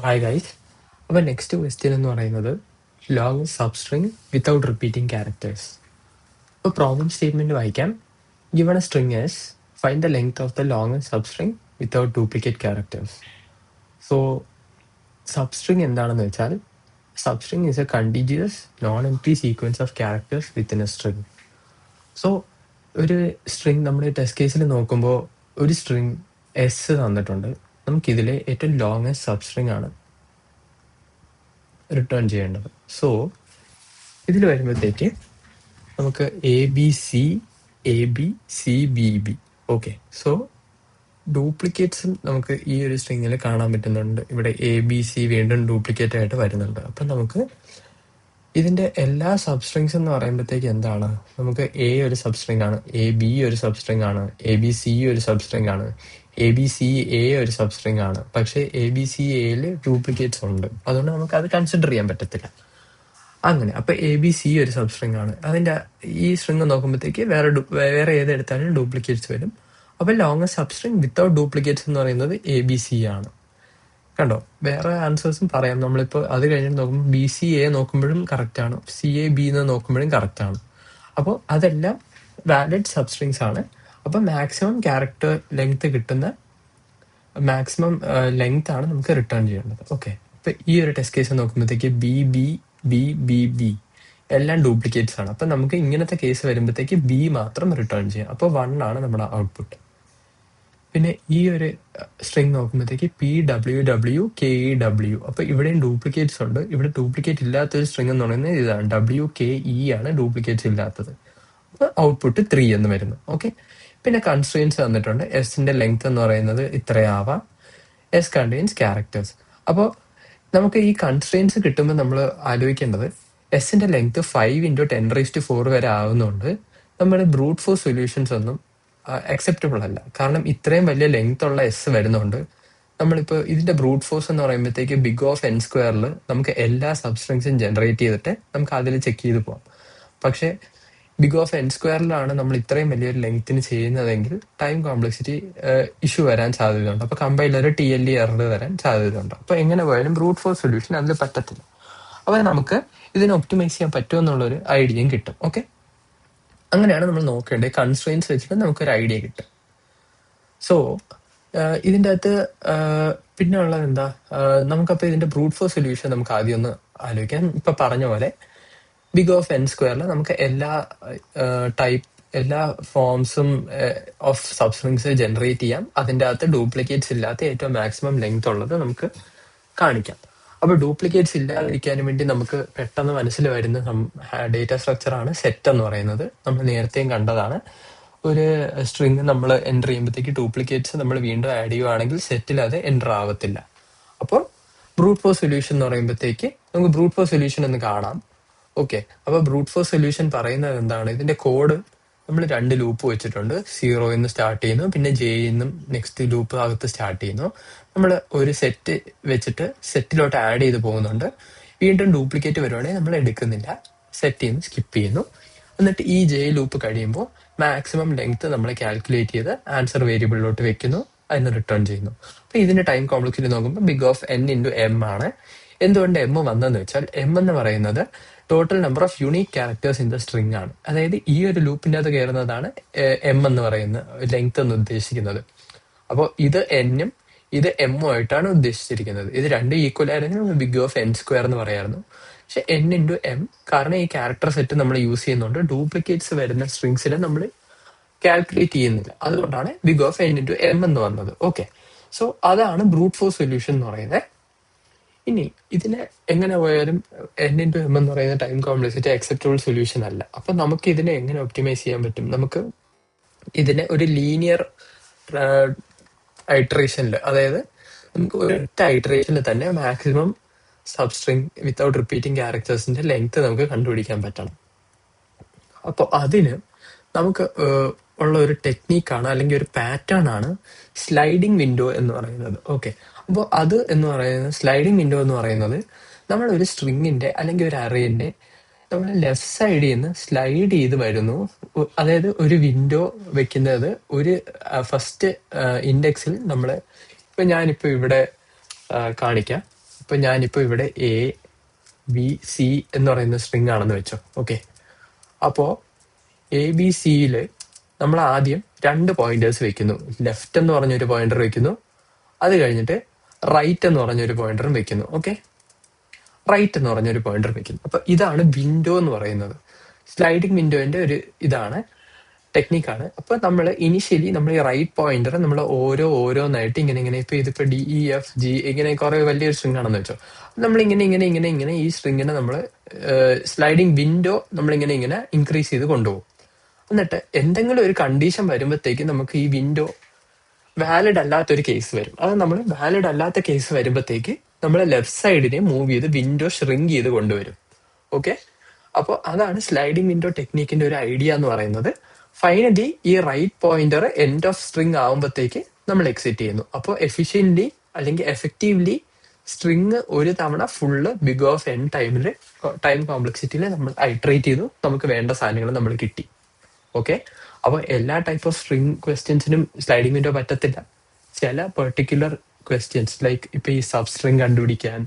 Hi guys. അപ്പോൾ next question എന്ന് പറയുന്നത് long substring without repeating characters. അപ്പോൾ പ്രോബ്ലം സ്റ്റേറ്റ്മെന്റ് വായിക്കാം. Given A string S, find the length of the long substring without duplicate characters. So substring എന്താണെന്ന് വെച്ചാൽ substring is A continuous non empty sequence of characters within A string. So ഒരു string നമ്മൾ test കേസിൽ നോക്കുമ്പോൾ ഒരു string S തന്നിട്ടുണ്ട്. നമുക്കിതിലെ ഏറ്റവും longest substring ആണ് റിട്ടേൺ ചെയ്യേണ്ടത്. സോ ഇതിൽ വരുമ്പോഴത്തേക്ക് നമുക്ക് A B C B B. Okay, so ഡ്യൂപ്ലിക്കേറ്റ്സും നമുക്ക് ഈ ഒരു സ്ട്രിങ്ങിൽ കാണാൻ പറ്റുന്നുണ്ട്. ഇവിടെ എ ബി സി വീണ്ടും ഡ്യൂപ്ലിക്കേറ്റ് ആയിട്ട് വരുന്നുണ്ട്. അപ്പം നമുക്ക് ഇതിന്റെ എല്ലാ സബ്സ്ട്രിങ്സ് എന്ന് പറയുമ്പോഴത്തേക്ക് എന്താണ്, നമുക്ക് എ ഒരു സബ്സ്ട്രിങ് ആണ്, എ ബി ഒരു സബ്സ്ട്രിങ് ആണ്, എ ബി സി ഒരു സബ്സ്ട്രിങ് ആണ്, എ ബി സി എ ഒരു സബ്സ്ട്രിങ് ആണ്. പക്ഷെ എ ബി സി എയിൽ ഡ്യൂപ്ലിക്കേറ്റ്സ് ഉണ്ട്, അതുകൊണ്ട് നമുക്ക് അത് കൺസിഡർ ചെയ്യാൻ പറ്റത്തില്ല. അങ്ങനെ അപ്പൊ എ ബി സി ഒരു സബ്സ്ട്രിങ് ആണ്. അതിന്റെ ഈ സ്ട്രിങ് നോക്കുമ്പോഴത്തേക്ക് വേറെ ഏതെടുത്താലും ഡ്യൂപ്ലിക്കേറ്റ്സ് വരും. അപ്പൊ ലോങ്ങസ്റ്റ് സബ്സ്ട്രിങ് വിത്തൗട്ട് ഡ്യൂപ്ലിക്കേറ്റ്സ് എന്ന് പറയുന്നത് എ ബി സി ആണ്. കണ്ടോ, വേറെ ആൻസേഴ്സും പറയാം. നമ്മളിപ്പോൾ അത് കഴിഞ്ഞിട്ട് നോക്കുമ്പോൾ ബി സി എ നോക്കുമ്പോഴും കറക്റ്റ് ആണ്, സി എ ബി എന്ന് നോക്കുമ്പോഴും കറക്റ്റ് ആണ്. അപ്പോൾ അതെല്ലാം വാലിഡ് സബ്സ്ട്രിങ്സ് ആണ്. അപ്പം മാക്സിമം ക്യാരക്ടർ ലെങ്ത് കിട്ടുന്ന മാക്സിമം ലെങ്ത് ആണ് നമുക്ക് റിട്ടേൺ ചെയ്യേണ്ടത്. ഓക്കെ, അപ്പൊ ഈ ഒരു ടെസ്റ്റ് കേസ് നോക്കുമ്പോഴത്തേക്ക് B B B B B എല്ലാം ഡ്യൂപ്ലിക്കേറ്റ്സ് ആണ്. അപ്പൊ നമുക്ക് ഇങ്ങനത്തെ കേസ് വരുമ്പോഴത്തേക്ക് ബി മാത്രം റിട്ടേൺ ചെയ്യാം. അപ്പോൾ 1 ആണ് നമ്മുടെ ഔട്ട്പുട്ട്. പിന്നെ ഈ ഒരു സ്ട്രിങ് നോക്കുമ്പോഴത്തേക്ക് P W W K E W. അപ്പൊ ഇവിടെയും ഡ്യൂപ്ലിക്കേറ്റ്സ് ഉണ്ട്. ഇവിടെ ഡ്യൂപ്ലിക്കേറ്റ് ഇല്ലാത്തൊരു സ്ട്രിങ് എന്ന് പറയുന്നത് ഇതാണ്, ഡബ്ല്യു കെ ഇ ആണ് ഡ്യൂപ്ലിക്കേറ്റ്സ് ഇല്ലാത്തത്. അപ്പൊ ഔട്ട്പുട്ട് 3 എന്ന് വരുന്നു. ഓക്കെ, പിന്നെ കൺസ്ട്രെയിൻസ് തന്നിട്ടുണ്ട്. എസിന്റെ ലെങ്ത് എന്ന് പറയുന്നത് ഇത്രയാവാം. S contains characters. അപ്പോൾ നമുക്ക് ഈ കൺസ്ട്രെയിൻസ് കിട്ടുമ്പോൾ നമ്മൾ ആലോചിക്കേണ്ടത് എസിന്റെ ലെങ്ത് 5 × 10⁴ വരെ ആവുന്നതുകൊണ്ട് നമ്മുടെ ബ്രൂട്ട് ഫോഴ്സ് സൊല്യൂഷൻസ് ഒന്നും അക്സെപ്റ്റബിൾ അല്ല. കാരണം ഇത്രയും വലിയ ലെങ്ത് ഉള്ള എസ് വരുന്നുണ്ട്. നമ്മളിപ്പോൾ ഇതിന്റെ ബ്രൂട്ട് ഫോഴ്സ് എന്ന് പറയുമ്പോഴത്തേക്ക് ബിഗ് ഓഫ് എൻ സ്ക്വയറിൽ നമുക്ക് എല്ലാ സബ്സ്ട്രിങ്സും ജനറേറ്റ് ചെയ്തിട്ട് നമുക്ക് അതിൽ ചെക്ക് ചെയ്ത് പോകാം. പക്ഷെ ബിഗ് ഓഫ് എൻ സ്ക്വയറിലാണ് നമ്മൾ ഇത്രയും വലിയൊരു ലെങ്ത്തിന് ചെയ്യുന്നതെങ്കിൽ ടൈം കോംപ്ലക്സിറ്റി ഇഷ്യൂ വരാൻ സാധ്യതയുണ്ട്. അപ്പൊ കമ്പൈലർ TLE എറർ വരാൻ സാധ്യതയുണ്ട്. അപ്പൊ എങ്ങനെ പോയാലും ബ്രൂട്ട് ഫോഴ്സ് സൊല്യൂഷൻ അതിൽ പറ്റത്തില്ല. അപ്പൊ നമുക്ക് ഇതിനെ ഒപ്റ്റിമൈസ് ചെയ്യാൻ പറ്റുമോ എന്നുള്ളൊരു ഐഡിയയും കിട്ടും. ഓക്കെ, അങ്ങനെയാണ് നമ്മൾ നോക്കേണ്ടത്. കൺസ്ട്രെയിൻസ് വെച്ചിട്ട് നമുക്കൊരു ഐഡിയ കിട്ടും. സോ ഇതിൻ്റെ അകത്ത് പിന്നെ ഉള്ളത് എന്താ, നമുക്കപ്പോൾ ഇതിന്റെ ബ്രൂട്ട് ഫോഴ്സ് സൊല്യൂഷൻ നമുക്ക് ആദ്യം ഒന്ന് ആലോചിക്കാം. ഇപ്പൊ പറഞ്ഞ പോലെ ബിഗ് ഓഫ് എൻ സ്ക്വയറിൽ നമുക്ക് എല്ലാ ഫോംസും ഓഫ് സബ്സ്ട്രിങ്സ് ജനറേറ്റ് ചെയ്യാം. അതിൻ്റെ അകത്ത് ഡ്യൂപ്ലിക്കേറ്റ്സ് ഇല്ലാത്ത ഏറ്റവും മാക്സിമം ലെങ്ത് ഉള്ളത് നമുക്ക് കാണിക്കാം. അപ്പൊ ഡ്യൂപ്ലിക്കേറ്റ്സ് ഇല്ലാതിരിക്കാനും വേണ്ടി നമുക്ക് പെട്ടെന്ന് മനസ്സിൽ വരുന്ന ഡേറ്റ സ്ട്രക്ചറാണ് സെറ്റ് എന്ന് പറയുന്നത്. നമ്മൾ നേരത്തെയും കണ്ടതാണ്. ഒരു സ്ട്രിങ് നമ്മൾ എൻ്റർ ചെയ്യുമ്പോഴത്തേക്ക് ഡ്യൂപ്ലിക്കേറ്റ്സ് നമ്മൾ വീണ്ടും ആഡ് ചെയ്യുവാണെങ്കിൽ സെറ്റിൽ അത് എൻ്റർ ആവത്തില്ല. അപ്പോൾ ബ്രൂട്ട് ഫോഴ്സ് സൊല്യൂഷൻ എന്ന് പറയുമ്പോഴത്തേക്ക് നമുക്ക് ബ്രൂട്ട് ഫോഴ്സ് സൊല്യൂഷൻ എന്ന് കാണാം. ഓക്കെ, അപ്പൊ ബ്രൂട്ട് ഫോഴ്സ് സൊല്യൂഷൻ പറയുന്നത് എന്താണ്, ഇതിന്റെ കോഡ് നമ്മൾ 2 ലൂപ്പ് വെച്ചിട്ടുണ്ട്. 0 നിന്ന് സ്റ്റാർട്ട് ചെയ്യുന്നു, പിന്നെ ജെ നിന്നും നെക്സ്റ്റ് ലൂപ്പ് അകത്ത് സ്റ്റാർട്ട് ചെയ്യുന്നു. നമ്മൾ ഒരു സെറ്റ് വെച്ചിട്ട് സെറ്റിലോട്ട് ആഡ് ചെയ്ത് പോകുന്നുണ്ട്. വീണ്ടും ഡ്യൂപ്ലിക്കേറ്റ് വരുവാണെങ്കിൽ നമ്മൾ എടുക്കുന്നില്ല, സെറ്റിൽ നിന്ന് സ്കിപ്പ് ചെയ്യുന്നു. എന്നിട്ട് ഈ ജെ ലൂപ്പ് കഴിയുമ്പോൾ മാക്സിമം ലെങ്ത് നമ്മൾ കാൽക്കുലേറ്റ് ചെയ്ത് ആൻസർ വേരിയബിളിലോട്ട് വെക്കുന്നു, അതിന് റിട്ടേൺ ചെയ്യുന്നു. അപ്പൊ ഇതിന്റെ ടൈം കോംപ്ലക്സിറ്റി നോക്കുമ്പോൾ ബിഗ് ഓഫ് n × m ആണ്. എന്തുകൊണ്ട് m വന്നെന്ന് വെച്ചാൽ m എന്ന് പറയുന്നത് total number of unique characters in the string ആണ്. അതായത് ഈ ഒരു ലൂപ്പിന്റെ അകത്ത് കയറുന്നതാണ് m എന്ന് പറയുന്ന ലെങ്ത് എന്ന് ഉദ്ദേശിക്കുന്നത്. അപ്പോൾ ഇത് n-ഉം ഇത് m-ഉം ആയിട്ടാണ് ഉദ്ദേശിച്ചിരിക്കുന്നത്. ഇത് രണ്ടും ഈക്വൽ ആയിരുന്നു ബിഗ് ഓഫ് n സ്ക്വയർ എന്ന് പറയായിരുന്നു. പക്ഷെ n × m, കാരണം ഈ ക്യാരക്ടർ സെറ്റ് നമ്മൾ യൂസ് ചെയ്യുന്നുണ്ട്, ഡ്യൂപ്ലിക്കേറ്റ്സ് വരുന്ന സ്ട്രിങ്സിനെ നമ്മൾ കാൽക്കുലേറ്റ് ചെയ്യുന്നില്ല. അതുകൊണ്ടാണ് ബിഗ് ഓഫ് n × m എന്ന് വന്നത്. ഓക്കെ, സോ അതാണ് ബ്രൂട്ട് ഫോഴ്സ് സൊല്യൂഷൻ എന്ന് പറയുന്നത്. ഇനി ഇതിനെ എങ്ങനെ പോയാലും n × m എന്ന് പറയുന്ന ടൈം കോംപ്ലക്സിറ്റി അക്സെപ്റ്റബിൾ സൊല്യൂഷൻ അല്ല. അപ്പൊ നമുക്ക് ഇതിനെ എങ്ങനെ ഒപ്റ്റിമൈസ് ചെയ്യാൻ പറ്റും? നമുക്ക് ഇതിനെ ഒരു ലീനിയർ ഐട്രേഷനിൽ, അതായത് നമുക്ക് ഒരൊറ്റ ഐട്രേഷനിൽ തന്നെ മാക്സിമം സബ്സ്ട്രിങ് വിത്തൗട്ട് റിപ്പീറ്റിംഗ് ക്യാരക്ടേഴ്സിന്റെ ലെങ്ത് നമുക്ക് കണ്ടുപിടിക്കാൻ പറ്റണം. അപ്പോൾ അതിന് നമുക്ക് ഉള്ള ഒരു ടെക്നീക്കാണ്, അല്ലെങ്കിൽ ഒരു പാറ്റേൺ ആണ് സ്ലൈഡിങ് വിൻഡോ എന്ന് പറയുന്നത്. ഓക്കെ, അപ്പോൾ അത് എന്ന് പറയുന്നത് സ്ലൈഡിങ് വിൻഡോ എന്ന് പറയുന്നത് നമ്മൾ ഒരു സ്ട്രിങ്ങിന്റെ അല്ലെങ്കിൽ ഒരു അറേന്റെ നമ്മൾ ലെഫ്റ്റ് സൈഡിൽ നിന്ന് സ്ലൈഡ് ചെയ്ത് വരുന്നു. അതായത് ഒരു വിൻഡോ വെക്കുന്നത് ഒരു ഫസ്റ്റ് ഇൻഡെക്സിൽ നമ്മൾ, ഇപ്പൊ ഞാനിപ്പോ ഇവിടെ കാണിക്കാം. ഇപ്പൊ ഞാനിപ്പോ ഇവിടെ ABC എന്ന് പറയുന്ന സ്ട്രിങ് ആണെന്ന് വെച്ചോ. ഓക്കെ, അപ്പോ ABCയില് നമ്മൾ ആദ്യം 2 പോയിന്റേഴ്സ് വെക്കുന്നു. ലെഫ്റ്റ് എന്ന് പറഞ്ഞൊരു പോയിന്റർ വെക്കുന്നു, അത് കഴിഞ്ഞിട്ട് റൈറ്റ് എന്ന് പറഞ്ഞൊരു പോയിന്ററും വെക്കുന്നു. ഓക്കെ, റൈറ്റ് എന്ന് പറഞ്ഞൊരു പോയിന്റർ വെക്കുന്നു. അപ്പൊ ഇതാണ് വിൻഡോ എന്ന് പറയുന്നത്. സ്ലൈഡിംഗ് വിൻഡോന്റെ ഒരു ഇതാണ്, ടെക്നിക്കാണ്. അപ്പൊ നമ്മൾ ഇനിഷ്യലി നമ്മൾ ഈ റൈറ്റ് പോയിന്റർ നമ്മൾ ഓരോന്നായിട്ട് ഇങ്ങനെ ഇപ്പൊ ഇതിപ്പോ DEFG ഇങ്ങനെ കുറെ വലിയൊരു സ്ട്രിങ് ആണെന്ന് വെച്ചോ. നമ്മൾ ഇങ്ങനെ ഈ സ്ട്രിങ്ങിനെ നമ്മൾ സ്ലൈഡിംഗ് വിൻഡോ നമ്മളിങ്ങനെ ഇൻക്രീസ് ചെയ്ത് കൊണ്ടുപോകും. എന്നിട്ട് എന്തെങ്കിലും ഒരു കണ്ടീഷൻ വരുമ്പോഴത്തേക്ക് നമുക്ക് ഈ വിൻഡോ വാലിഡ് അല്ലാത്തൊരു കേസ് വരും. അത് നമ്മൾ വാലിഡ് അല്ലാത്ത കേസ് വരുമ്പോഴത്തേക്ക് നമ്മൾ ലെഫ്റ്റ് സൈഡിനെ മൂവ് ചെയ്ത് വിൻഡോ ഷ്രിങ്ക് ചെയ്ത് കൊണ്ടുവരും. ഓക്കെ, അപ്പോൾ അതാണ് സ്ലൈഡിംഗ് വിൻഡോ ടെക്നിക്കിന്റെ ഒരു ഐഡിയ എന്ന് പറയുന്നത്. ഫൈനലി ഈ right pointer end of string ആവുമ്പോഴത്തേക്ക് നമ്മൾ എക്സിറ്റ് ചെയ്യുന്നു. അപ്പോൾ എഫിഷ്യന്റ്ലി അല്ലെങ്കിൽ എഫക്റ്റീവ്ലി സ്ട്രിങ് ഒരു തവണ full big of n time കോംപ്ലക്സിറ്റിയിൽ നമ്മൾ ഐട്രേറ്റ് ചെയ്തു, നമുക്ക് വേണ്ട സാധനങ്ങൾ നമ്മൾ കിട്ടി. ഓക്കെ, അപ്പോൾ എല്ലാ ടൈപ്പ് ഓഫ് സ്ട്രിങ് ക്വസ്റ്റ്യൻസിനും സ്ലൈഡിംഗ് വിൻഡോ പറ്റത്തില്ല. ചില പെർട്ടിക്കുലർ ക്വസ്റ്റ്യൻസ് ലൈക്ക് ഇപ്പൊ ഈ സബ് സ്ട്രിങ് കണ്ടുപിടിക്കാൻ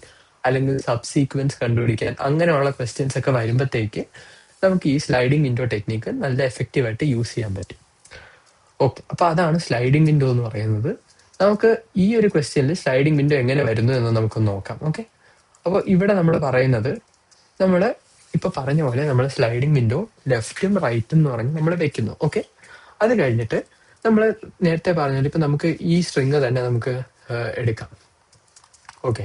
അല്ലെങ്കിൽ സബ് സീക്വൻസ് കണ്ടുപിടിക്കാൻ അങ്ങനെയുള്ള ക്വസ്റ്റ്യൻസ് ഒക്കെ വരുമ്പോഴത്തേക്ക് നമുക്ക് ഈ സ്ലൈഡിംഗ് വിൻഡോ ടെക്നിക്ക് നല്ല എഫക്റ്റീവ് ആയിട്ട് യൂസ് ചെയ്യാൻ പറ്റും. ഓക്കെ, അപ്പൊ അതാണ് സ്ലൈഡിംഗ് വിൻഡോ എന്ന് പറയുന്നത്. നമുക്ക് ഈ ഒരു ക്വസ്റ്റ്യനിൽ സ്ലൈഡിംഗ് വിൻഡോ എങ്ങനെ വരുന്നു എന്ന് നമുക്ക് നോക്കാം. ഓക്കെ, അപ്പോൾ ഇവിടെ നമ്മൾ പറയുന്നത് നമ്മൾ ഇപ്പൊ പറഞ്ഞ പോലെ നമ്മൾ സ്ലൈഡിംഗ് വിൻഡോ ലെഫ്റ്റും റൈറ്റും എന്ന് പറഞ്ഞ് നമ്മൾ വെക്കുന്നു. ഓക്കെ, അത് കഴിഞ്ഞിട്ട് നമ്മൾ നേരത്തെ പറഞ്ഞാൽ ഇപ്പൊ നമുക്ക് ഈ സ്ട്രിങ് തന്നെ നമുക്ക് എടുക്കാം. ഓക്കെ,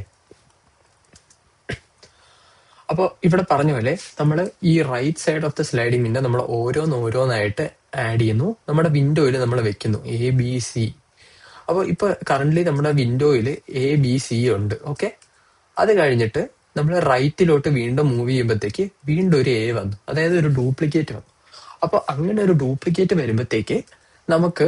അപ്പോൾ ഇവിടെ പറഞ്ഞ പോലെ നമ്മൾ ഈ right side of the sliding window നമ്മൾ ഓരോന്നായിട്ട് ആഡ് ചെയ്യുന്നു, നമ്മുടെ വിൻഡോയിൽ നമ്മൾ വെക്കുന്നു ABC. അപ്പോൾ ഇപ്പൊ കറന്റ് നമ്മുടെ വിൻഡോയിൽ ABC ഉണ്ട്. ഓക്കെ, അത് കഴിഞ്ഞിട്ട് നമ്മൾ റൈറ്റിലോട്ട് വീണ്ടും മൂവ് ചെയ്യുമ്പോഴത്തേക്ക് വീണ്ടും ഒരു A വന്നു, അതായത് ഒരു ഡ്യൂപ്ലിക്കേറ്റ് വന്നു. അപ്പൊ അങ്ങനെ ഒരു ഡ്യൂപ്ലിക്കേറ്റ് വരുമ്പോഴത്തേക്ക് നമുക്ക്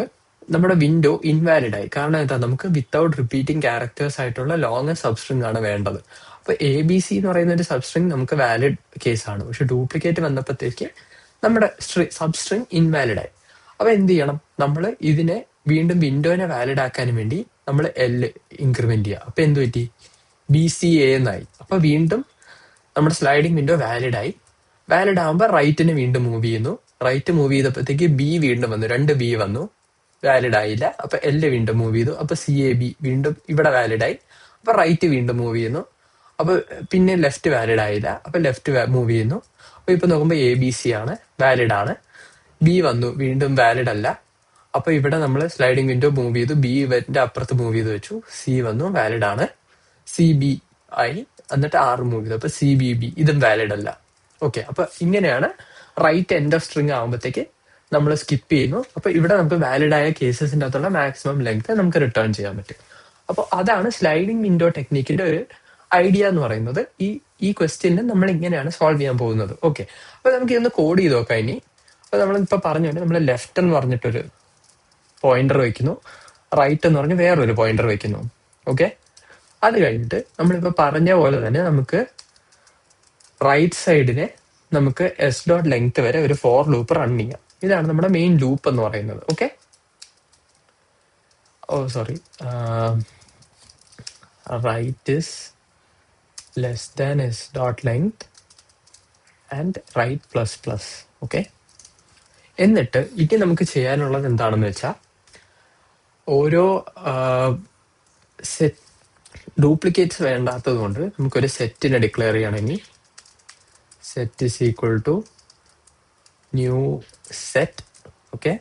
നമ്മുടെ വിൻഡോ ഇൻവാലിഡ് ആയി. കാരണം എന്താ, നമുക്ക് വിത്തൗട്ട് റിപ്പീറ്റിംഗ് ക്യാരക്ടേഴ്സ് ആയിട്ടുള്ള ലോങ് സബ്സ്ട്രിങ് ആണ് വേണ്ടത്. അപ്പൊ ABC എന്ന് പറയുന്ന ഒരു സബ്സ്ട്രിങ് നമുക്ക് വാലിഡ് കേസാണ്, പക്ഷെ ഡ്യൂപ്ലിക്കേറ്റ് വന്നപ്പോഴത്തേക്ക് നമ്മുടെ സബ്സ്ട്രിങ് ഇൻവാലിഡ് ആയി. അപ്പൊ എന്ത് ചെയ്യണം, നമ്മൾ ഇതിനെ വീണ്ടും വിൻഡോനെ വാലിഡ് ആക്കാൻ വേണ്ടി നമ്മൾ L ഇൻക്രിമെന്റ് ചെയ്യുക. അപ്പൊ എന്ത് പറ്റി, BCA എന്നായി. അപ്പൊ വീണ്ടും നമ്മുടെ സ്ലൈഡിംഗ് വിൻഡോ വാലിഡ് ആയി. വാലിഡ് ആകുമ്പോൾ റൈറ്റിന് വീണ്ടും മൂവ് ചെയ്യുന്നു. റൈറ്റ് മൂവ് ചെയ്തപ്പോഴത്തേക്ക് B വീണ്ടും വന്നു, 2 B വന്നു, വാലിഡ് ആയില്ല. അപ്പൊ L വീണ്ടും മൂവ് ചെയ്തു, അപ്പൊ CAB വീണ്ടും ഇവിടെ വാലിഡ് ആയി. അപ്പൊ റൈറ്റ് വീണ്ടും മൂവ് ചെയ്യുന്നു, അപ്പൊ പിന്നെ ലെഫ്റ്റ് വാലിഡ് ആയില്ല, അപ്പൊ ലെഫ്റ്റ് മൂവ് ചെയ്യുന്നു. അപ്പൊ ഇപ്പൊ നോക്കുമ്പോൾ ABC ആണ്, വാലിഡ് ആണ്. B വന്നു, വീണ്ടും വാലിഡ് അല്ല. അപ്പൊ ഇവിടെ നമ്മൾ സ്ലൈഡിംഗ് വിൻഡോ മൂവ് ചെയ്തു, B ഇവന്റെ അപ്പുറത്ത് മൂവ് ചെയ്ത് വെച്ചു, C വന്നു, വാലിഡ് ആണ്. CB ആയി, എന്നിട്ട് R മൂവ് ചെയ്തു, അപ്പൊ CBB ഇതും വാലിഡ് അല്ല. ഓക്കെ, അപ്പൊ ഇങ്ങനെയാണ് റൈറ്റ് എൻഡ് ഓഫ് സ്ട്രിങ് ആകുമ്പോഴത്തേക്ക് നമ്മൾ സ്കിപ്പ് ചെയ്യുന്നു. അപ്പൊ ഇവിടെ നമുക്ക് വാലിഡ് ആയ കേസസിന്റെ അകത്തുള്ള മാക്സിമം ലെങ്ത് നമുക്ക് റിട്ടേൺ ചെയ്യാൻ പറ്റും. അപ്പൊ അതാണ് സ്ലൈഡിംഗ് വിൻഡോ ടെക്നിക്കിന്റെ ഒരു ഐഡിയ എന്ന് പറയുന്നത്. ഈ ക്വസ്റ്റ്യന് നമ്മൾ ഇങ്ങനെയാണ് സോൾവ് ചെയ്യാൻ പോകുന്നത്. ഓക്കെ, അപ്പൊ നമുക്ക് ഇതൊന്ന് കോഡ് ചെയ്ത് നോക്കാം ഇനി. അപ്പൊ നമ്മളിപ്പോ പറഞ്ഞുകൊണ്ട് നമ്മൾ ലെഫ്റ്റ് എന്ന് പറഞ്ഞിട്ടൊരു പോയിന്റർ വെക്കുന്നു, റൈറ്റ് എന്ന് പറഞ്ഞ് വേറൊരു പോയിന്റർ വെക്കുന്നു. ഓക്കെ, അത് കഴിഞ്ഞിട്ട് നമ്മളിപ്പോ പറഞ്ഞ പോലെ തന്നെ നമുക്ക് റൈറ്റ് സൈഡിനെ നമുക്ക് S.ലെങ്ത് വരെ ഒരു ഫോർ ലൂപ്പ് റൺ ചെയ്യാം. ഇതാണ് നമ്മുടെ മെയിൻ ലൂപ്പ് എന്ന് പറയുന്നത്. Okay, sorry, right is less than S length and right plus plus. Okay, എന്നിട്ട് ഇനി നമുക്ക് ചെയ്യാനുള്ളത് എന്താണെന്ന് വെച്ചാൽ ഓരോ സെറ്റ് ഡ്യൂപ്ലിക്കേറ്റ്സ് വേണ്ടാത്തത് കൊണ്ട് നമുക്കൊരു സെറ്റിനെ ഡിക്ലെയർ ചെയ്യണമെങ്കിൽ set is equal to new set. Okay,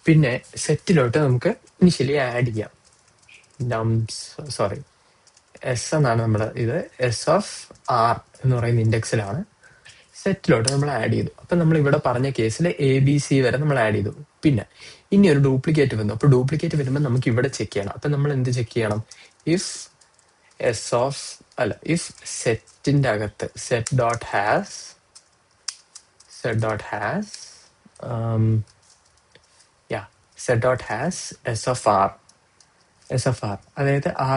പിന്നെ സെറ്റിലോട്ട് നമുക്ക് ഇനിഷ്യലി ആഡ് ചെയ്യാം S എന്നാണ് നമ്മുടെ ഇത്, S(r) എന്ന് പറയുന്ന ഇൻഡെക്സിലാണ്. സെറ്റിലോട്ട് നമ്മൾ ആഡ് ചെയ്തു. അപ്പൊ നമ്മൾ ഇവിടെ പറഞ്ഞ കേസിൽ ABC വരെ നമ്മൾ ആഡ് ചെയ്തു. പിന്നെ ഇനി ഒരു ഡ്യൂപ്ലിക്കേറ്റ് വന്നു. അപ്പൊ ഡ്യൂപ്ലിക്കേറ്റ് വരുമ്പോൾ നമുക്ക് ഇവിടെ ചെക്ക് ചെയ്യണം. അപ്പൊ നമ്മൾ എന്ത് ചെക്ക് ചെയ്യണം, ഇഫ് സെറ്റിന്റെ അകത്ത് set.has S of r, അതായത് ആ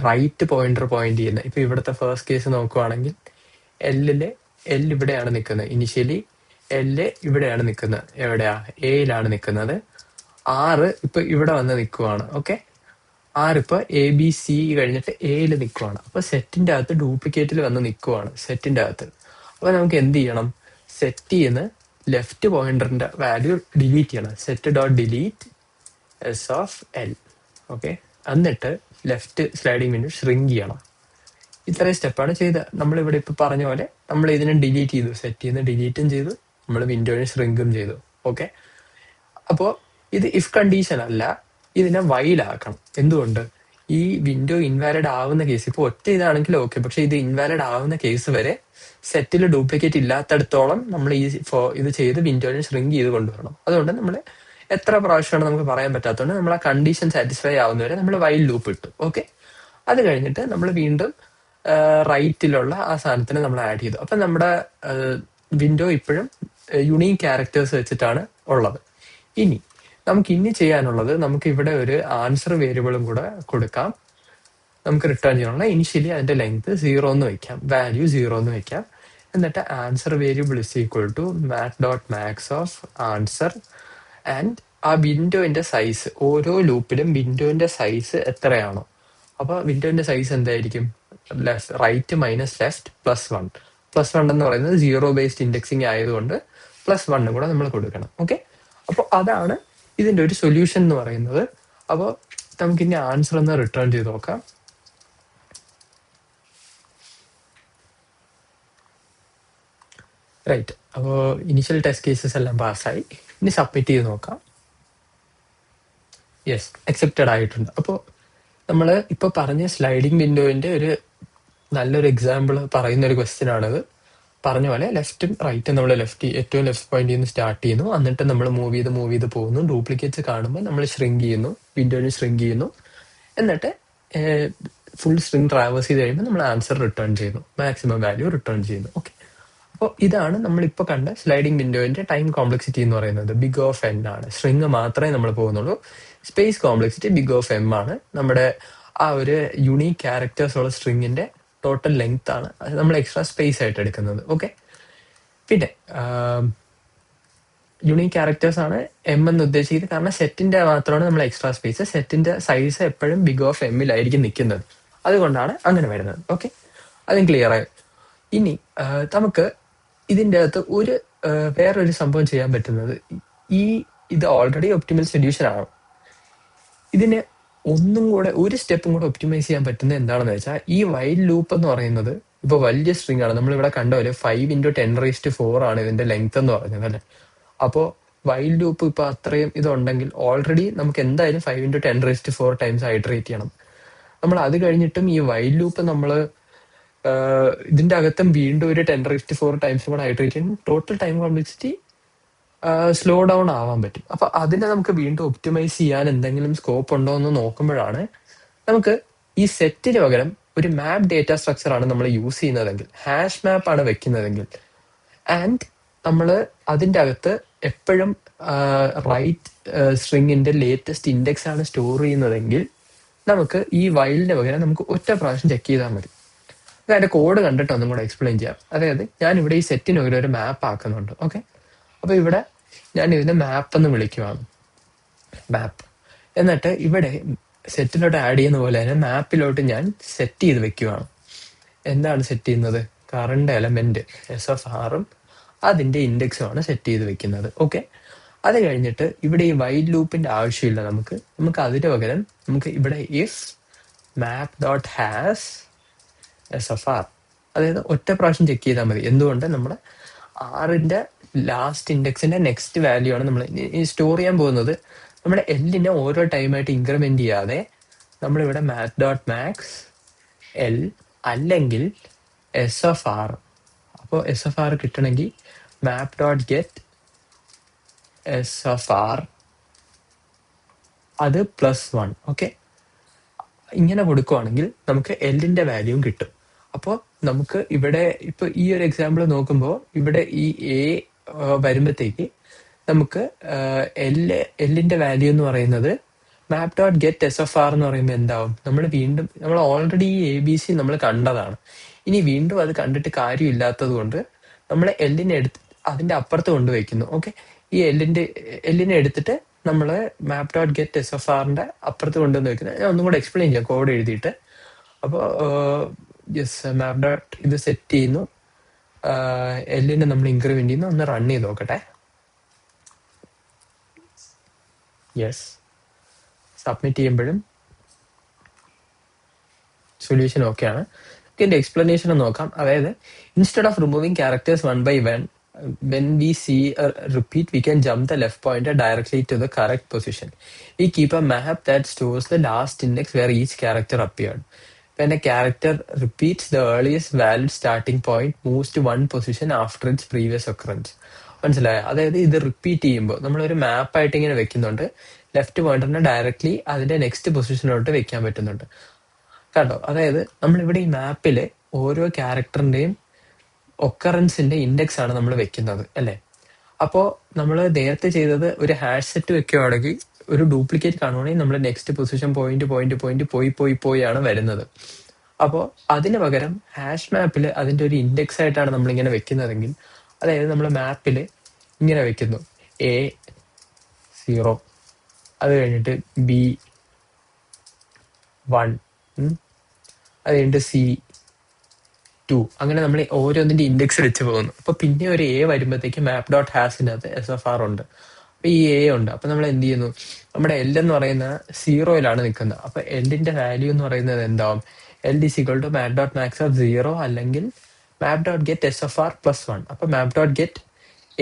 റൈറ്റ് പോയിന്റർ പോയിന്റ് ചെയ്യുന്ന. ഇപ്പൊ ഇവിടുത്തെ ഫസ്റ്റ് കേസ് നോക്കുവാണെങ്കിൽ L ഇവിടെയാണ് നിൽക്കുന്നത്. ഇനിഷ്യലി L ഇവിടെയാണ് നിൽക്കുന്നത്. എവിടെയാ, Aയിലാണ് നിൽക്കുന്നത്. R ഇപ്പൊ ഇവിടെ വന്ന് നിൽക്കുവാണ്. ഓക്കെ, ആർ ഇപ്പൊ എ ബി സി കഴിഞ്ഞിട്ട് എയിൽ നിൽക്കുവാണ്. അപ്പൊ സെറ്റിന്റെ അകത്ത് ഡ്യൂപ്ലിക്കേറ്റിൽ വന്ന് നിൽക്കുവാണ് സെറ്റിന്റെ അകത്ത്. അപ്പൊ നമുക്ക് എന്ത് ചെയ്യണം? സെറ്റ് ചെയ്യുന്ന ലെഫ്റ്റ് പോയിന്ററിന്റെ വാല്യൂ ഡിലീറ്റ് ചെയ്യണം. Set dot delete S of L. Okay, എന്നിട്ട് ലെഫ്റ്റ് സ്ലൈഡിങ് വിൻഡോ ഷ്രിങ്ക് ചെയ്യണം. ഇത്രയും സ്റ്റെപ്പാണ് ചെയ്തത്. നമ്മളിവിടെ ഇപ്പൊ പറഞ്ഞ പോലെ നമ്മൾ ഇതിനെ ഡിലീറ്റ് ചെയ്തു, സെറ്റ് ചെയ്യുന്ന ഡിലീറ്റും ചെയ്തു, നമ്മൾ വിൻഡോനെ ഷ്രിങ്കും ചെയ്തു. ഓക്കെ, അപ്പോൾ ഇത് ഇഫ് കണ്ടീഷൻ അല്ല, ഇതിനെ വൈലാക്കണം. എന്തുകൊണ്ട്? ഈ വിൻഡോ ഇൻവാലിഡ് ആവുന്ന കേസ്, ഇപ്പൊ ഒറ്റ ഇതാണെങ്കിൽ ഓക്കെ, പക്ഷെ ഇത് ഇൻവാലിഡ് ആവുന്ന കേസ് വരെ സെറ്റിൽ ഡ്യൂപ്ലിക്കേറ്റ് ഇല്ലാത്തടത്തോളം നമ്മൾ ഈ ഇത് ചെയ്ത് വിൻഡോനെ ഷ്രിങ്ക് ചെയ്ത് കൊണ്ടുവരണം. അതുകൊണ്ട് നമ്മൾ എത്ര പ്രാവശ്യമാണ് നമുക്ക് പറയാൻ പറ്റാത്തതുകൊണ്ട് നമ്മൾ ആ കണ്ടീഷൻ സാറ്റിസ്ഫൈ ആവുന്നവരെ നമ്മൾ വൈൽ ലൂപ്പ് ഇട്ടു. ഓക്കെ, അത് കഴിഞ്ഞിട്ട് നമ്മൾ വീണ്ടും റൈറ്റിലുള്ള ആ സാധനത്തിന് നമ്മൾ ആഡ് ചെയ്തു. അപ്പൊ നമ്മുടെ വിൻഡോ ഇപ്പോഴും യുണീക്ക് ക്യാരക്ടേഴ്സ് വെച്ചിട്ടാണ് ഉള്ളത്. ഇനി ചെയ്യാനുള്ളത്, നമുക്ക് ഇവിടെ ഒരു ആൻസർ വേരിയബിളും കൂടെ കൊടുക്കാം. നമുക്ക് റിട്ടേൺ ചെയ്യാനുള്ള ഇനിഷ്യലി അതിന്റെ ലെങ്ത് 0 എന്ന് വെക്കാം, വാല്യൂ 0 എന്ന് വെക്കാം. എന്നിട്ട് answer variable is equal to math dot max of answer and ആ വിൻഡോന്റെ സൈസ്, ഓരോ ലൂപ്പിലും വിൻഡോന്റെ സൈസ് എത്രയാണോ, അപ്പൊ വിൻഡോന്റെ സൈസ് എന്തായിരിക്കും? Right minus left +1. +1 എന്ന് പറയുന്നത് 0 ബേസ്ഡ് ഇൻഡെക്സിങ് ആയതുകൊണ്ട് +1 കൂടെ നമ്മൾ കൊടുക്കണം. ഓക്കെ, അപ്പോൾ അതാണ് ഇതിന്റെ ഒരു സൊല്യൂഷൻ എന്ന് പറയുന്നത്. അപ്പോൾ നമുക്കിനി ആൻസർ ഒന്ന് റിട്ടേൺ ചെയ്ത് നോക്കാം. റൈറ്റ്, അപ്പോൾ ഇനിഷ്യൽ ടെസ്റ്റ് കേസസ് എല്ലാം പാസ്സായി. ഇനി സബ്മിറ്റ് ചെയ്ത് നോക്കാം. യെസ്, അക്സെപ്റ്റഡ് ആയിട്ടുണ്ട്. അപ്പോൾ നമ്മൾ ഇപ്പൊ പറഞ്ഞ സ്ലൈഡിംഗ് വിൻഡോന്റെ ഒരു നല്ലൊരു എക്സാമ്പിൾ പറയുന്ന ഒരു ക്വസ്റ്റ്യൻ ആണിത്. പറഞ്ഞ പോലെ ലെഫ്റ്റും റൈറ്റും നമ്മൾ ഏറ്റവും ലെഫ്റ്റ് പോയിന്റിൽ നിന്ന് സ്റ്റാർട്ട് ചെയ്യുന്നു, എന്നിട്ട് നമ്മൾ മൂവ് ചെയ്ത് പോകുന്നു. ഡ്യൂപ്ലിക്കേറ്റ്സ് കാണുമ്പോൾ നമ്മൾ ഷ്രിങ്ക് ചെയ്യുന്നു, വിൻഡോനെ ഷ്രിങ്ക് ചെയ്യുന്നു, എന്നിട്ട് ഫുൾ സ്ട്രിങ് ട്രാവേഴ്സ് ചെയ്ത് കഴിയുമ്പോൾ നമ്മൾ ആൻസർ റിട്ടേൺ ചെയ്യുന്നു, മാക്സിമം വാല്യൂ റിട്ടേൺ ചെയ്യുന്നു. ഓക്കെ, അപ്പോൾ ഇതാണ് നമ്മളിപ്പോൾ കണ്ട സ്ലൈഡിംഗ് വിൻഡോന്റെ ടൈം കോംപ്ലക്സിറ്റി എന്ന് പറയുന്നത്. ബിഗ് ഓഫ് എൻ ആണ്. സ്ട്രിങ് മാത്രമേ നമ്മൾ പോകുന്നുള്ളൂ. Space complexity big of M ആണ്. നമ്മുടെ ആ ഒരു യുണീക്ക് ക്യാരക്ടേഴ്സ് ഉള്ള സ്ട്രിങ്ങിന്റെ ടോട്ടൽ ലെങ്ത് ആണ് നമ്മൾ എക്സ്ട്രാ സ്പേസ് ആയിട്ട് എടുക്കുന്നത്. ഓക്കെ, പിന്നെ യുണീക്ക് ക്യാരക്ടേഴ്സ് ആണ് എം എന്ന് ഉദ്ദേശിക്കുന്നത്, കാരണം സെറ്റിന്റെ മാത്രമാണ് നമ്മൾ എക്സ്ട്രാ സ്പേസ്. സെറ്റിന്റെ സൈസ് എപ്പോഴും ബിഗ് ഓഫ് എമ്മിലായിരിക്കും നിൽക്കുന്നത്, അതുകൊണ്ടാണ് അങ്ങനെ വരുന്നത്. ഓക്കെ, അതും ക്ലിയർ ആയി. ഇനി നമുക്ക് ഇതിൻ്റെ അകത്ത് വേറൊരു സംഭവം ചെയ്യാൻ പറ്റുന്നത്, ഇത് ഓൾറെഡി ഒപ്റ്റിമൽ സൊല്യൂഷൻ ആണ്. ഇതിന് ഒന്നും കൂടെ ഒരു സ്റ്റെപ്പും കൂടെ ഒപ്റ്റിമൈസ് ചെയ്യാൻ പറ്റുന്നത് എന്താണെന്ന് വെച്ചാൽ, ഈ വൈൽ ലൂപ്പ് എന്ന് പറയുന്നത് ഇപ്പൊ വലിയ സ്ട്രിങ് ആണ്. നമ്മളിവിടെ കണ്ട പോലെ 5 × 10⁴ ആണ് ഇതിന്റെ ലെങ്ത് എന്ന് പറഞ്ഞത് അല്ലെ. അപ്പോൾ വൈൽ ലൂപ്പ് ഇപ്പൊ അത്രയും ഇതുണ്ടെങ്കിൽ ഓൾറെഡി നമുക്ക് എന്തായാലും 5 × 10⁴ ടൈംസ് ഹൈഡ്രേറ്റ് ചെയ്യണം. നമ്മൾ അത് കഴിഞ്ഞിട്ടും ഈ വൈൽ ലൂപ്പ് നമ്മൾ ഇതിന്റെ അകത്തും വീണ്ടും ഒരു 10⁴ ടൈംസ് കൂടെ ഹൈഡ്രേറ്റ് ചെയ്യണം. Total time complexity slow down ആവാൻ പറ്റും. അപ്പൊ അതിനെ നമുക്ക് വീണ്ടും ഒപ്റ്റിമൈസ് ചെയ്യാൻ എന്തെങ്കിലും സ്കോപ്പ് ഉണ്ടോ എന്ന് നോക്കുമ്പോഴാണ് നമുക്ക് ഈ സെറ്റിന് പകരം ഒരു മാപ്പ് ഡേറ്റ സ്ട്രക്ചർ ആണ് നമ്മൾ യൂസ് ചെയ്യുന്നതെങ്കിൽ, ഹാഷ് മാപ്പ് ആണ് വെക്കുന്നതെങ്കിൽ, ആൻഡ് നമ്മൾ അതിൻ്റെ അകത്ത് എപ്പോഴും റൈറ്റ് സ്ട്രിങ്ങിന്റെ ലേറ്റസ്റ്റ് ഇൻഡെക്സ് ആണ് സ്റ്റോർ ചെയ്യുന്നതെങ്കിൽ, നമുക്ക് ഈ വൈലിന് പകരം നമുക്ക് ഒറ്റ പ്രാവശ്യം ചെക്ക് ചെയ്താൽ മതി. അതിന്റെ കോഡ് കണ്ടിട്ട് ഒന്നും കൂടെ എക്സ്പ്ലെയിൻ ചെയ്യാം. അതായത് ഞാൻ ഇവിടെ ഈ സെറ്റിന് പകരം ഒരു മാപ്പ് ആക്കുന്നുണ്ട്. ഓക്കെ, അപ്പൊ ഇവിടെ ഞാൻ ഇതിനെ മാപ്പ് എന്ന് വിളിക്കുവാണ്, മാപ്പ്. എന്നിട്ട് ഇവിടെ സെറ്റിലോട്ട് ആഡ് ചെയ്യുന്ന പോലെ തന്നെ മാപ്പിലോട്ട് ഞാൻ സെറ്റ് ചെയ്ത് വെക്കുവാണ്. എന്താണ് സെറ്റ് ചെയ്യുന്നത്? കറണ്ട് എലമെന്റ് SFRഉം അതിന്റെ ഇൻഡെക്സും ആണ് സെറ്റ് ചെയ്ത് വെക്കുന്നത്. ഓക്കെ, അത് കഴിഞ്ഞിട്ട് ഇവിടെ ഈ വൈൽ ലൂപ്പിന്റെ ആവശ്യമില്ല. നമുക്ക് അതിന് പകരം നമുക്ക് ഇവിടെ if map dot has SFR, അതായത് ഒറ്റ പ്രാവശ്യം ചെക്ക് ചെയ്താൽ മതി. എന്തുകൊണ്ട്? നമ്മുടെ ആറിന്റെ ലാസ്റ്റ് ഇൻഡെക്സിന്റെ നെക്സ്റ്റ് വാല്യൂ ആണ് നമ്മൾ സ്റ്റോർ ചെയ്യാൻ പോകുന്നത്. നമ്മുടെ എല്ലിനെ ഓരോ ടൈമായിട്ട് ഇൻക്രിമെന്റ് ചെയ്യാതെ നമ്മളിവിടെ മാത്ത് ഡോട്ട് മാക്സ് എൽ അല്ലെങ്കിൽ SFR. അപ്പോൾ SFR കിട്ടണമെങ്കിൽ മാപ്പ് ഡോട്ട് ഗെറ്റ് SFR അത് +1. ഓക്കെ, ഇങ്ങനെ കൊടുക്കുവാണെങ്കിൽ നമുക്ക് എല്ലിന്റെ വാല്യൂവും കിട്ടും. അപ്പോൾ നമുക്ക് ഇവിടെ ഇപ്പൊ ഈ ഒരു എക്സാമ്പിൾ നോക്കുമ്പോൾ ഇവിടെ ഈ എ വരുമ്പോഴത്തേക്ക് നമുക്ക് എല്ലിന്റെ വാല്യൂ എന്ന് പറയുന്നത് മാപ്പ് ഡോട്ട് ഗെറ്റ് SFR എന്ന് പറയുമ്പോൾ എന്താവും? നമ്മൾ ഓൾറെഡി ഈ ABC നമ്മൾ കണ്ടതാണ്. ഇനി വീണ്ടും അത് കണ്ടിട്ട് കാര്യമില്ലാത്തത് കൊണ്ട് നമ്മൾ എല്ലിനെ അതിന്റെ അപ്പുറത്ത് കൊണ്ടുവയ്ക്കുന്നു. ഓക്കെ, ഈ എല്ലിനെ എടുത്തിട്ട് നമ്മൾ മാപ്പ് ഡോട്ട് ഗെറ്റ് എസ് എഫ് ആറിന്റെ അപ്പുറത്ത് കൊണ്ടുവന്ന് വെക്കുന്നത്. ഞാൻ ഒന്നും കൂടെ എക്സ്പ്ലെയിൻ ചെയ്യാം കോഡ് എഴുതിയിട്ട്. അപ്പോൾ യെസ്, മാപ്പ് ഡോട്ട് ഇത് സെറ്റ് ചെയ്യുന്നു, എല്ലിനെ നമ്മൾ ഇൻക്രിമെന്റ് ചെയ്യുന്നു. ഒന്ന് റൺ ചെയ്ത് നോക്കട്ടെ. യെസ്, സബ്മിറ്റ് ചെയ്യുമ്പോഴും സൊല്യൂഷൻ ഓക്കെ ആണ്. ഇതിന്റെ എക്സ്പ്ലനേഷൻ നോക്കാം. അതായത് instead of removing characters one by one, when we see a repeat, we can jump the left pointer directly to the correct position. We keep a map that stores the last index where each character appeared. When a character repeats, the earliest valid starting point moves to one position after its previous occurrence. മനസ്സിലായോ? അതായത് ഇത് repeat ചെയ്യുമ്പോൾ നമ്മളൊരു മാപ്പായിട്ട് ഇങ്ങനെ വെക്കുന്നുണ്ട്. Left പോയിന്ററിനെ directly അതിന്റെ next പൊസിഷനിലോട്ട് വെക്കാൻ പറ്റുന്നുണ്ട്. കേട്ടോ? അതായത് നമ്മളിവിടെ ഈ മാപ്പില് ഓരോ ക്യാരക്ടറിന്റെയും ഒക്കറൻസിന്റെ ഇൻഡെക്സ് ആണ് നമ്മൾ വെക്കുന്നത്, അല്ലേ? അപ്പോ നമ്മൾ നേരത്തെ ചെയ്തത് ഒരു ഹാഷ് സെറ്റ് വെക്കുകയാണെങ്കിൽ ഒരു ഡ്യൂപ്ലിക്കേറ്റ് കാണുവാണെങ്കിൽ നമ്മൾ നെക്സ്റ്റ് പൊസിഷൻ പോയി ആണ് വരുന്നത്. അപ്പോൾ അതിന് പകരം ഹാഷ് മാപ്പിൽ അതിന്റെ ഒരു ഇൻഡെക്സ് ആയിട്ടാണ് നമ്മളിങ്ങനെ വെക്കുന്നതെങ്കിൽ, അതായത് നമ്മൾ മാപ്പിൽ ഇങ്ങനെ വെക്കുന്നു A0, അത് കഴിഞ്ഞിട്ട് B1, അത് കഴിഞ്ഞിട്ട് C2, അങ്ങനെ നമ്മൾ ഓരോന്നിന്റെ ഇൻഡെക്സ് വെച്ച് പോകുന്നു. അപ്പൊ പിന്നെ ഒരു A വരുമ്പോഴത്തേക്ക് മാപ്പ് ഡോട്ട് ഹാസിനകത്ത് SFR ഉണ്ട്, അപ്പൊ ഈ A ഉണ്ട്. അപ്പൊ നമ്മൾ എന്ത് ചെയ്യുന്നു, നമ്മുടെ L എന്ന് പറയുന്ന 0-ലാണ് നിൽക്കുന്നത്. അപ്പൊ Lന്റെ വാല്യൂ എന്ന് പറയുന്നത് എന്താവും? L is equal to map dot max of 0 അല്ലെങ്കിൽ map dot get SFR plus 1. അപ്പൊ map dot get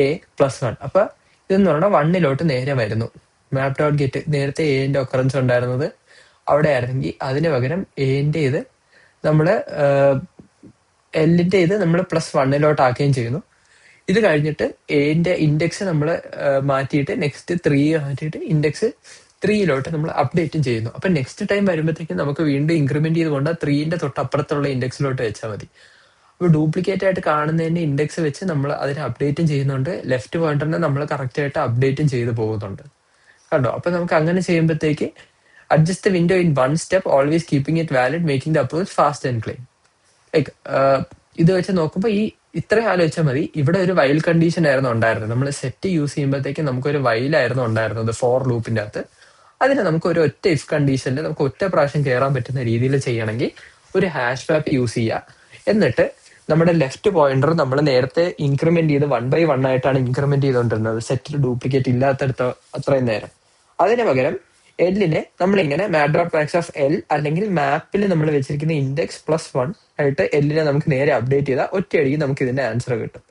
A plus 1. അപ്പൊ ഇതെന്ന് പറഞ്ഞാൽ 1-ലോട്ട് നേരെ വരുന്നു. മാപ്പ് ഡോട്ട് ഗെറ്റ് നേരത്തെ എന്റെ ഒക്കറൻസ് ഉണ്ടായിരുന്നത് അവിടെ ആയിരുന്നെങ്കിൽ അതിന് പകരം എന്റെ ഇത് നമ്മള് എല്ലിന്റെ ഇത് നമ്മൾ +1-ലോട്ട് ആക്കുകയും ചെയ്യുന്നു. ഇത് കഴിഞ്ഞിട്ട് എന്റെ ഇൻഡെക്സ് നമ്മൾ മാറ്റിയിട്ട് നെക്സ്റ്റ് 3 മാറ്റിയിട്ട് ഇൻഡെക്സ് 3-ലോട്ട് നമ്മൾ അപ്ഡേറ്റും ചെയ്യുന്നു. അപ്പൊ നെക്സ്റ്റ് ടൈം വരുമ്പോഴത്തേക്കും നമുക്ക് വീണ്ടും ഇൻക്രിമെന്റ് ചെയ്തുകൊണ്ട് 3-ന്റെ തൊട്ടപ്പുറത്തുള്ള ഇൻഡെക്സിലോട്ട് വെച്ചാൽ മതി. അപ്പൊ ഡ്യൂപ്ലിക്കേറ്റ് ആയിട്ട് കാണുന്നതിന്റെ ഇൻഡെക്സ് വെച്ച് നമ്മൾ അതിനെ അപ്ഡേറ്റും ചെയ്യുന്നുണ്ട്, ലെഫ്റ്റ് പോയിന്ററിനെ നമ്മൾ കറക്റ്റ് ആയിട്ട് അപ്ഡേറ്റും ചെയ്ത് പോകുന്നുണ്ട്. കണ്ടോ? അപ്പൊ നമുക്ക് അങ്ങനെ ചെയ്യുമ്പോഴത്തേക്ക് adjust the window in one step, always keeping it valid, making the approach fast and clean. Like ഇത് വെച്ച് നോക്കുമ്പോൾ ഇത്രയും ആലോചിച്ചാൽ മതി. ഇവിടെ ഒരു വൈൽ കണ്ടീഷൻ ആയിരുന്നു ഉണ്ടായിരുന്നത്. നമ്മൾ സെറ്റ് യൂസ് ചെയ്യുമ്പോഴത്തേക്ക് നമുക്കൊരു വൈലായിരുന്നു ഉണ്ടായിരുന്നത് ഫോർ ലൂപ്പിന്റെ അകത്ത്. അതിന് നമുക്ക് ഒരു ഒറ്റ ഇഫ് കണ്ടീഷനിൽ നമുക്ക് ഒറ്റ പ്രാവശ്യം കയറാൻ പറ്റുന്ന രീതിയിൽ ചെയ്യണമെങ്കിൽ ഒരു ഹാഷ് മാപ്പ് യൂസ് ചെയ്യുക. എന്നിട്ട് നമ്മുടെ ലെഫ്റ്റ് പോയിന്റർ നമ്മൾ നേരത്തെ ഇൻക്രിമെന്റ് ചെയ്ത് 1 by 1 ആയിട്ടാണ് ഇൻക്രിമെന്റ് ചെയ്തുകൊണ്ടിരുന്നത്, സെറ്റിൽ ഡ്യൂപ്ലിക്കേറ്റ് ഇല്ലാത്തടത്ത് അത്രയും നേരം. അതിന് പകരം എല്ലിനെ നമ്മളിങ്ങനെ map dot max of L അല്ലെങ്കിൽ മാപ്പിൽ നമ്മൾ വെച്ചിരിക്കുന്ന ഇൻഡെക്സ് +1 ആയിട്ട് എല്ലിനെ നമുക്ക് നേരെ അപ്ഡേറ്റ് ചെയ്താൽ ഒറ്റയടിക്ക് നമുക്ക് ഇതിന്റെ ആൻസർ കിട്ടും.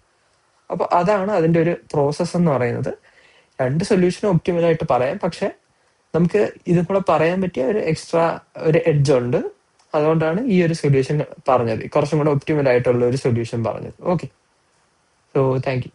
അപ്പൊ അതാണ് അതിന്റെ ഒരു പ്രോസസ്സ് എന്ന് പറയുന്നത്. രണ്ട് സൊല്യൂഷനും ഒപ്റ്റിമൽ ആയിട്ട് പറയാം, പക്ഷെ നമുക്ക് ഇതും കൂടെ പറയാൻ പറ്റിയ ഒരു എക്സ്ട്രാ ഒരു എഡ്ജ് ഉണ്ട്. അതുകൊണ്ടാണ് ഈ ഒരു സൊല്യൂഷൻ പറഞ്ഞത്, കുറച്ചും കൂടെ ഒപ്റ്റിമൽ ആയിട്ടുള്ള ഒരു സൊല്യൂഷൻ പറഞ്ഞത്. Okay, so thank you.